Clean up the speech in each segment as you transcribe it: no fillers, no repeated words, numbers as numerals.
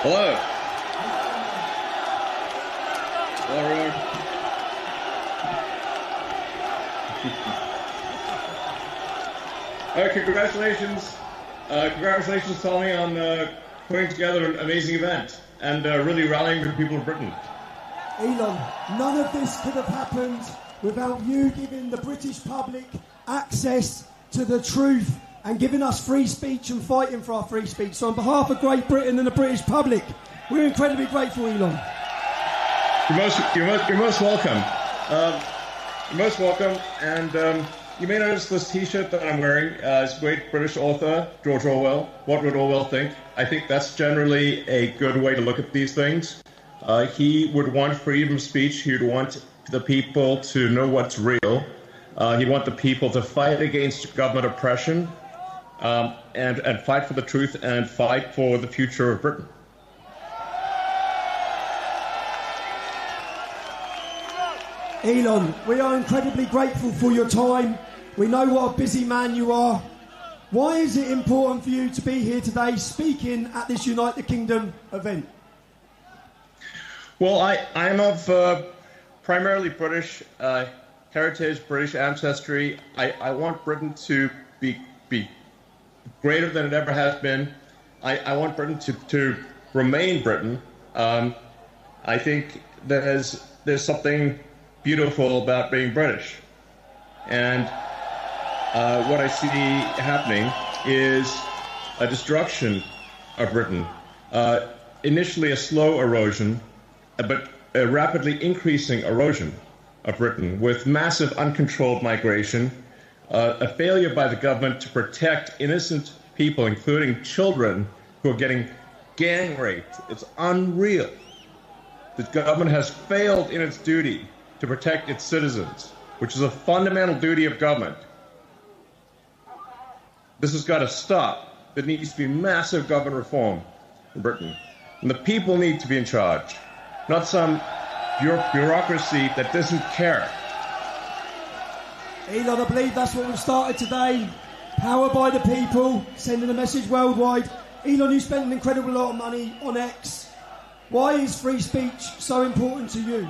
Hello. Hello, everyone. Congratulations. Congratulations, Tommy, on putting together an amazing event and really rallying the people of Britain. Elon, none of this could have happened without you giving the British public access to the truth and giving us free speech and fighting for our free speech. So on behalf of Great Britain and the British public, we're incredibly grateful, Elon. You're most welcome. You're most welcome. And you may notice this T-shirt that I'm wearing. It's great British author George Orwell. What would Orwell think? I think that's generally a good way to look at these things. He would want freedom of speech. He would want the people to know what's real. He'd want the people to fight against government oppression and fight for the truth and fight for the future of Britain. Elon, we are incredibly grateful for your time. We know what a busy man you are. Why is it important for you to be here today speaking at this Unite the Kingdom event? Well, I'm of primarily British heritage, British ancestry. I want Britain to be greater than it ever has been. I want Britain to remain Britain. I think there's something beautiful about being British. And what I see happening is a destruction of Britain. Initially a slow erosion, but a rapidly increasing erosion of Britain with massive uncontrolled migration, a failure by the government to protect innocent people, including children who are getting gang raped. It's unreal. The government has failed in its duty to protect its citizens, which is a fundamental duty of government. This has got to stop. There needs to be massive government reform in Britain. And the people need to be in charge, not some bureaucracy that doesn't care. Elon, I believe that's what we've started today. Power by the people, sending a message worldwide. Elon, you spend an incredible lot of money on X. Why is free speech so important to you?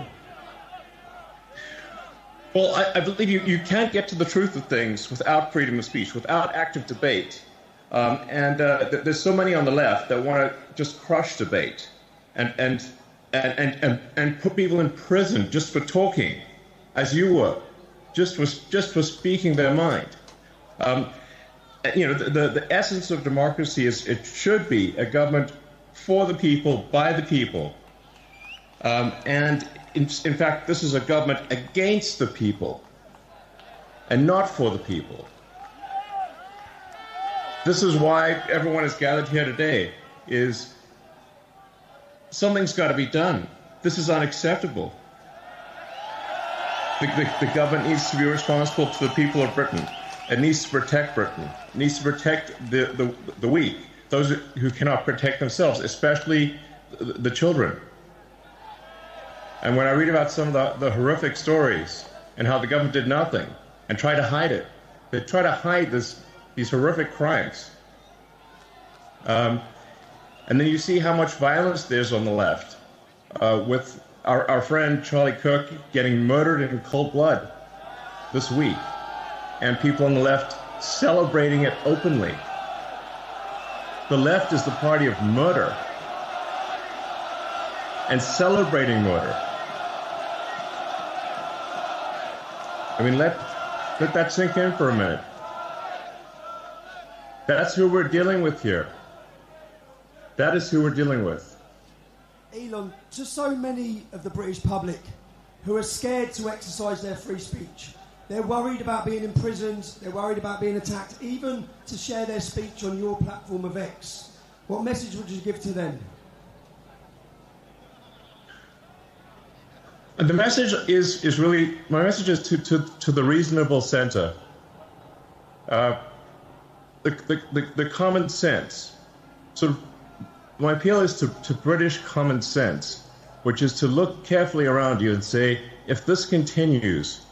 Well, I believe you can't get to the truth of things without freedom of speech, without active debate. There's so many on the left that want to just crush debate and put people in prison just for talking, as you were, just for speaking their mind. The essence of democracy is it should be a government for the people, by the people, In fact, this is a government against the people and not for the people. This is why everyone is gathered here today, is something's got to be done. This is unacceptable. The government needs to be responsible to the people of Britain. It needs to protect Britain. It needs to protect the weak, those who cannot protect themselves, especially the children. And when I read about some of the horrific stories and how the government did nothing and tried to hide it, they try to hide these horrific crimes. And then you see how much violence there's on the left, with our friend Charlie Cook getting murdered in cold blood this week, and people on the left celebrating it openly. The left is the party of murder and celebrating murder. I mean, let that sink in for a minute. That's who we're dealing with here. That is who we're dealing with. Elon, to so many of the British public who are scared to exercise their free speech, they're worried about being imprisoned, they're worried about being attacked, even to share their speech on your platform of X. What message would you give to them? The message is really, my message is to the reasonable center. The common sense. So my appeal is to British common sense, which is to look carefully around you and say, if this continues,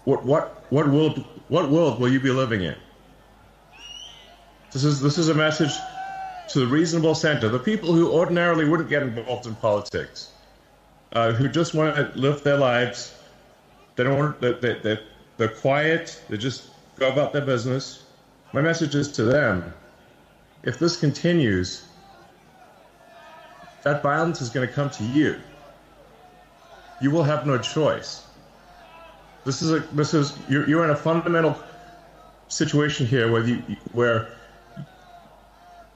what world will you be living in? This is a message to the reasonable center, the people who ordinarily wouldn't get involved in politics, who just want to live their lives. They don't want. They're quiet. They just go about their business. My message is to them: if this continues, that violence is going to come to you. You will have no choice. You're in a fundamental situation here where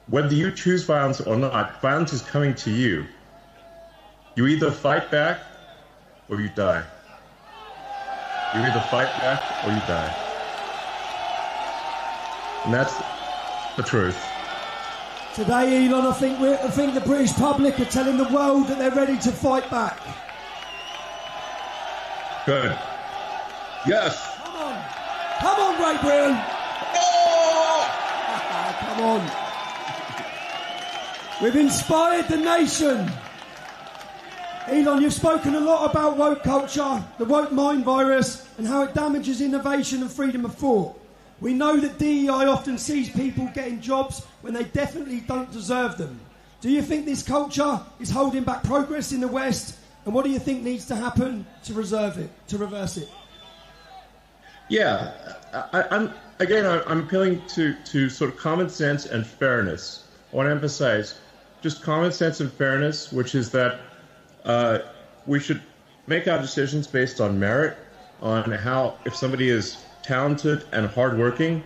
whether you choose violence or not, violence is coming to you. You either fight back or you die. You either fight back or you die. And that's the truth. Today, Elon, I think the British public are telling the world that they're ready to fight back. Good. Yes. Come on, Great Britain. Oh! Come on. We've inspired the nation. Elon, you've spoken a lot about woke culture, the woke mind virus, and how it damages innovation and freedom of thought. We know that DEI often sees people getting jobs when they definitely don't deserve them. Do you think this culture is holding back progress in the West? And what do you think needs to happen to reverse it? Yeah, I'm appealing to sort of common sense and fairness. I want to emphasize just common sense and fairness, which is that we should make our decisions based on merit, on how, if somebody is talented and hardworking,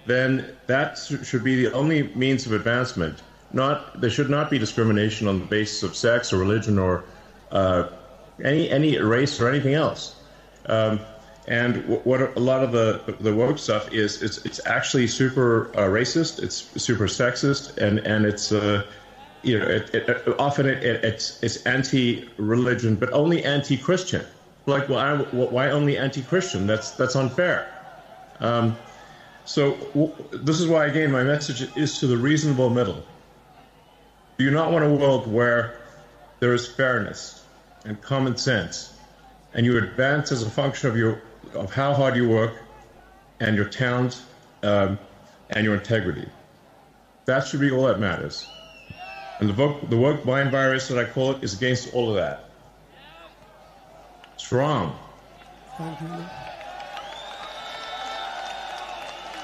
then that should be the only means of advancement. There should not be discrimination on the basis of sex or religion or any race or anything else. And what a lot of the woke stuff is, it's actually super racist, it's super sexist, and it's often it's anti-religion, but only anti-Christian. Like, why only anti-Christian? That's unfair. So this is why, again, my message is to the reasonable middle. Do you not want a world where there is fairness and common sense, and you advance as a function of how hard you work, and your talent, and your integrity? That should be all that matters. And the woke mind virus, that I call it, is against all of that. It's wrong. Thank you.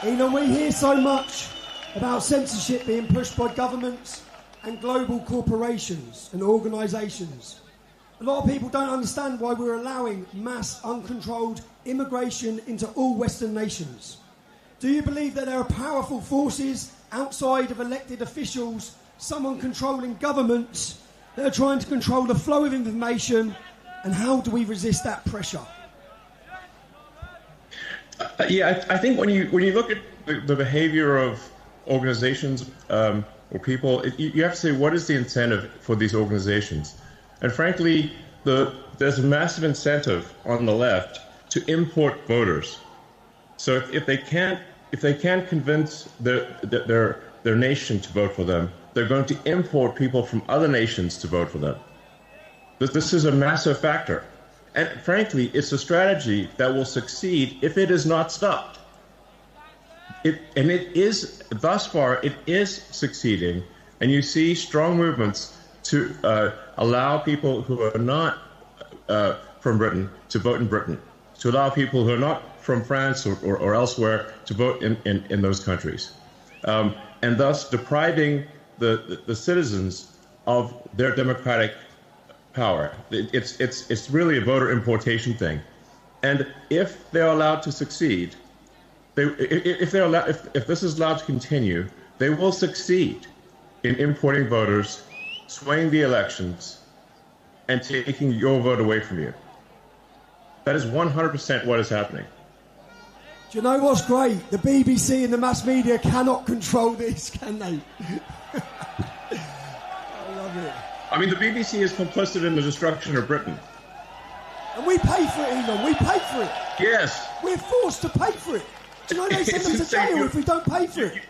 Elon, we hear so much about censorship being pushed by governments and global corporations and organisations. A lot of people don't understand why we're allowing mass, uncontrolled immigration into all Western nations. Do you believe that there are powerful forces outside of elected officials, someone controlling governments, that are trying to control the flow of information, and how do we resist that pressure? I think when you look at the behavior of organizations or people, you have to say, what is the incentive for these organizations? And frankly, there's a massive incentive on the left to import voters. So if they can't convince their nation to vote for them, they're going to import people from other nations to vote for them. This is a massive factor. And frankly, it's a strategy that will succeed if it is not stopped. Thus far, it is succeeding. And you see strong movements to allow people who are not from Britain to vote in Britain, to allow people who are not from France or elsewhere to vote in those countries, and thus depriving the citizens of their democratic power. It's really a voter importation thing, and if they're allowed to succeed, if this is allowed to continue, they will succeed in importing voters, swaying the elections, and taking your vote away from you. That is 100% what is happening. Do you know what's great? The BBC and the mass media cannot control this, can they? I love it. I mean, the BBC is complicit in the destruction of Britain. And we pay for it, Elon. We pay for it. Yes. We're forced to pay for it. Do you know they send them to jail if we don't pay for it?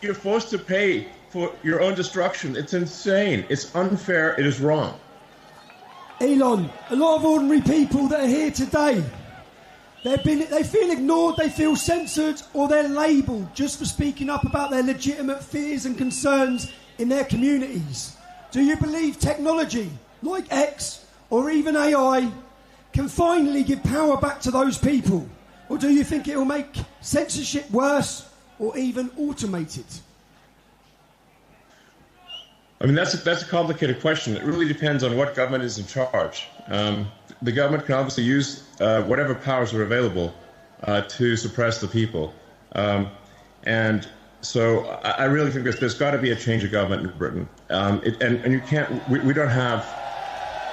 You're forced to pay for your own destruction. It's insane. It's unfair. It is wrong. Elon, a lot of ordinary people that are here today, they feel ignored, they feel censored, or they're labelled just for speaking up about their legitimate fears and concerns in their communities? Do you believe technology like X or even AI can finally give power back to those people? Or do you think it will make censorship worse or even automate it? I mean, that's a complicated question. It really depends on what government is in charge. The government can obviously use whatever powers are available to suppress the people. And so I really think there's got to be a change of government in Britain. And you can't, we don't have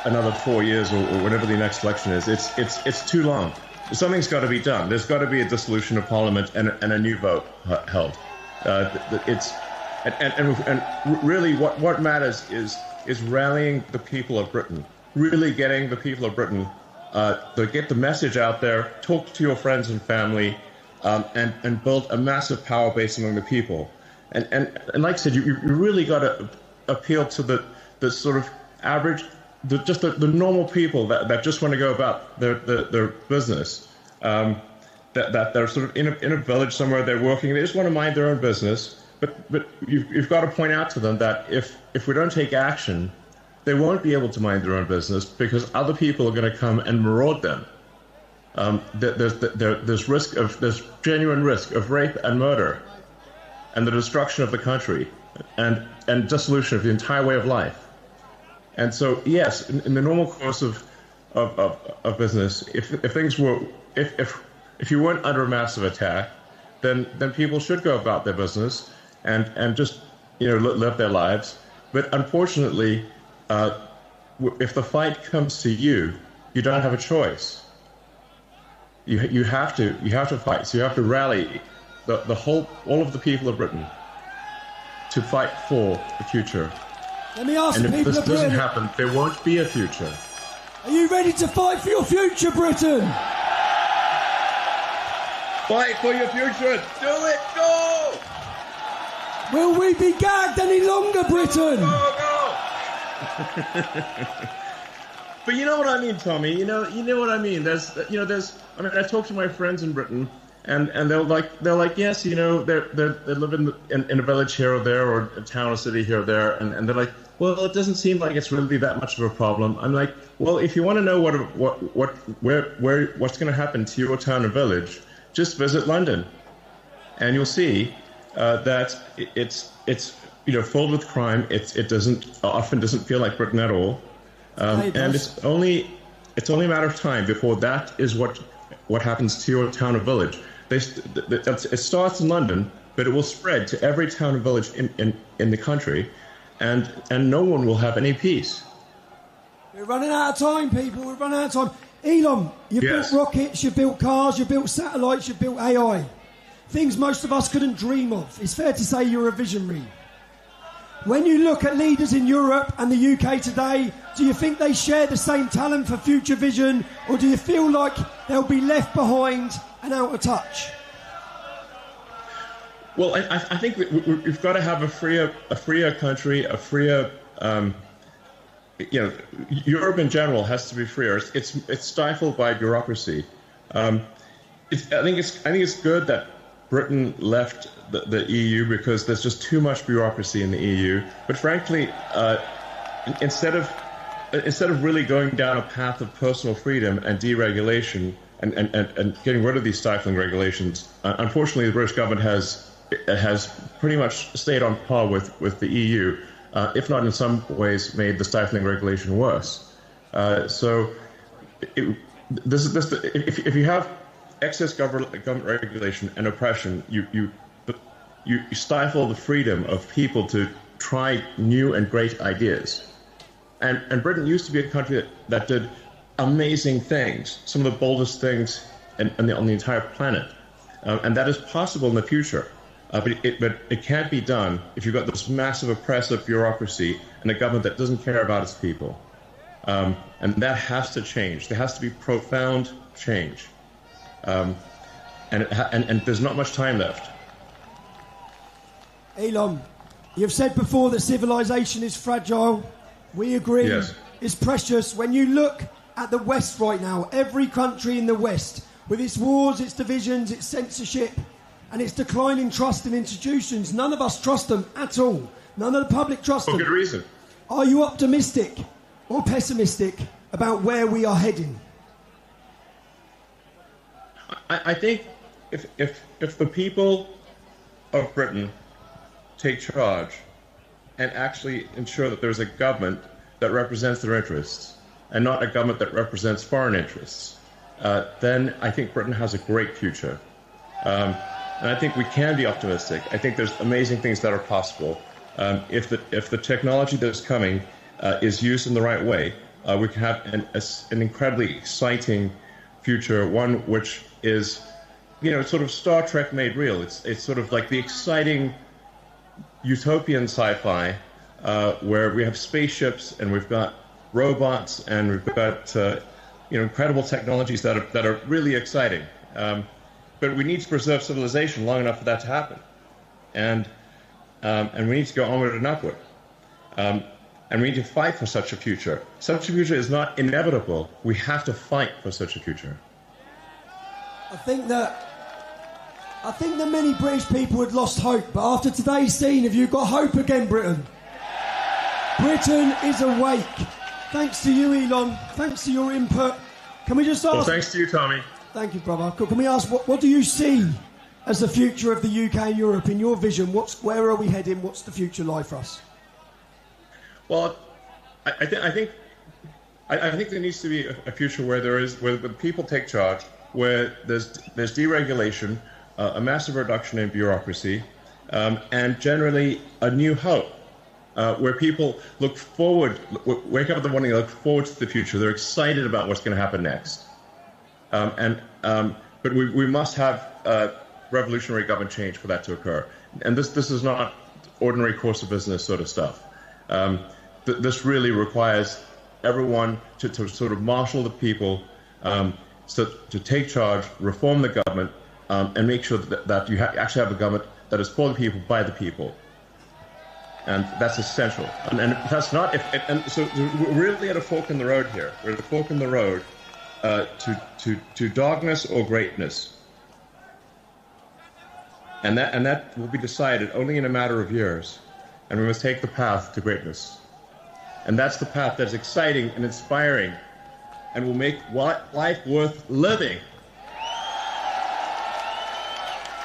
another 4 years or whatever the next election is. It's too long. Something's got to be done. There's got to be a dissolution of Parliament and a new vote held. And really what matters is rallying the people of Britain, really getting the people of Britain to get the message out there, talk to your friends and family, and build a massive power base among the people. And like I said, you really got to appeal to the sort of average, the normal people that just want to go about their business, that they're sort of in a village somewhere, they're working, they just want to mind their own business. But you've got to point out to them that if we don't take action, they won't be able to mind their own business because other people are going to come and maraud them. There's genuine risk of rape and murder, and the destruction of the country, and dissolution of the entire way of life. And so, yes, in the normal course of business, if things were if you weren't under a massive attack, then people should go about their business and just live their lives. But unfortunately, if the fight comes to you, you don't have a choice. You have to fight. So you have to rally all of the people of Britain to fight for the future. Let me ask and the people if this of Britain, doesn't happen, there won't be a future. Are you ready to fight for your future, Britain? Fight for your future. Do it. Go. Will we be gagged any longer, Britain? Go. But you know what I mean, Tommy. You know what I mean. I mean, I talk to my friends in Britain, and they're like, yes, they live in a village here or there, or a town or city here or there, and they're like, well, it doesn't seem like it's really that much of a problem. I'm like, well, if you want to know what's going to happen to your town or village, just visit London, and you'll see that it's filled with crime. It often doesn't feel like Britain at all, and it's only a matter of time before that is what happens to your town or village. It starts in London, but it will spread to every town and village in the country, and no one will have any peace. We're running out of time, people. We're running out of time. Elon, you've built rockets, you've built cars, you've built satellites, you've built AI. Things most of us couldn't dream of. It's fair to say you're a visionary. When you look at leaders in Europe and the UK today, do you think they share the same talent for future vision, or do you feel like they'll be left behind and out of touch? Well, I think we've got to have a freer country, a freer. Europe in general has to be freer. It's stifled by bureaucracy. I think it's good that Britain left the EU because there's just too much bureaucracy in the EU. But frankly, instead of really going down a path of personal freedom and deregulation and getting rid of these stifling regulations, unfortunately, the British government has pretty much stayed on par with the EU. If not in some ways made the stifling regulation worse. So if you have excess government regulation and oppression, you stifle the freedom of people to try new and great ideas. And Britain used to be a country that did amazing things, some of the boldest things on the entire planet. And that is possible in the future. But it can't be done if you've got this massive oppressive bureaucracy and a government that doesn't care about its people. And that has to change. There has to be profound change. And there's not much time left. Elon, you've said before that civilization is fragile. We agree. Yes. It's precious. When you look at the West right now, every country in the West, with its wars, its divisions, its censorship, and its declining trust in institutions, none of us trust them at all. None of the public trust them. For good reason. Are you optimistic or pessimistic about where we are heading? I think if the people of Britain take charge and actually ensure that there's a government that represents their interests and not a government that represents foreign interests, then I think Britain has a great future. And I think we can be optimistic. I think there's amazing things that are possible. If the technology that's coming is used in the right way, we can have an incredibly exciting future, one which is, sort of Star Trek made real. It's sort of like the exciting utopian sci-fi where we have spaceships and we've got robots and we've got incredible technologies that are really exciting. But we need to preserve civilization long enough for that to happen, and we need to go onward and upward. And we need to fight for such a future. Such a future is not inevitable. We have to fight for such a future. I think that many British people had lost hope, but after today's scene, have you got hope again, Britain? Britain is awake. Thanks to you, Elon. Thanks to your input. Can we just ask... Well, thanks to you, Tommy. Thank you, brother. Can we ask, what do you see as the future of the UK and Europe in your vision? Where are we heading? What's the future like for us? Well, I think there needs to be a future where the people take charge, where there's deregulation, a massive reduction in bureaucracy, and generally a new hope, where people look forward, wake up in the morning, look forward to the future. They're excited about what's going to happen next. But we must have revolutionary government change for that to occur. And this is not ordinary course of business sort of stuff. This really requires everyone to sort of marshal the people, to take charge, reform the government, and make sure that you actually have a government that is for the people, by the people. And that's essential. And that's not... So we're really at a fork in the road here. We're at a fork in the road to darkness or greatness. And that will be decided only in a matter of years. And we must take the path to greatness. And that's the path that's exciting and inspiring and will make life worth living.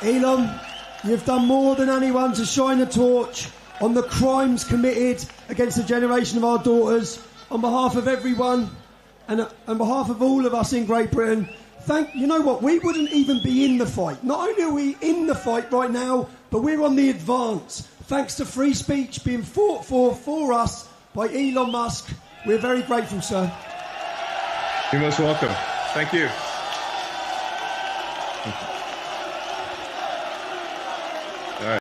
Elon, you've done more than anyone to shine a torch on the crimes committed against a generation of our daughters. On behalf of everyone and on behalf of all of us in Great Britain, you know what, we wouldn't even be in the fight. Not only are we in the fight right now, but we're on the advance. Thanks to free speech being fought for us by Elon Musk. We're very grateful, sir. You're most welcome. Thank you. Thank you.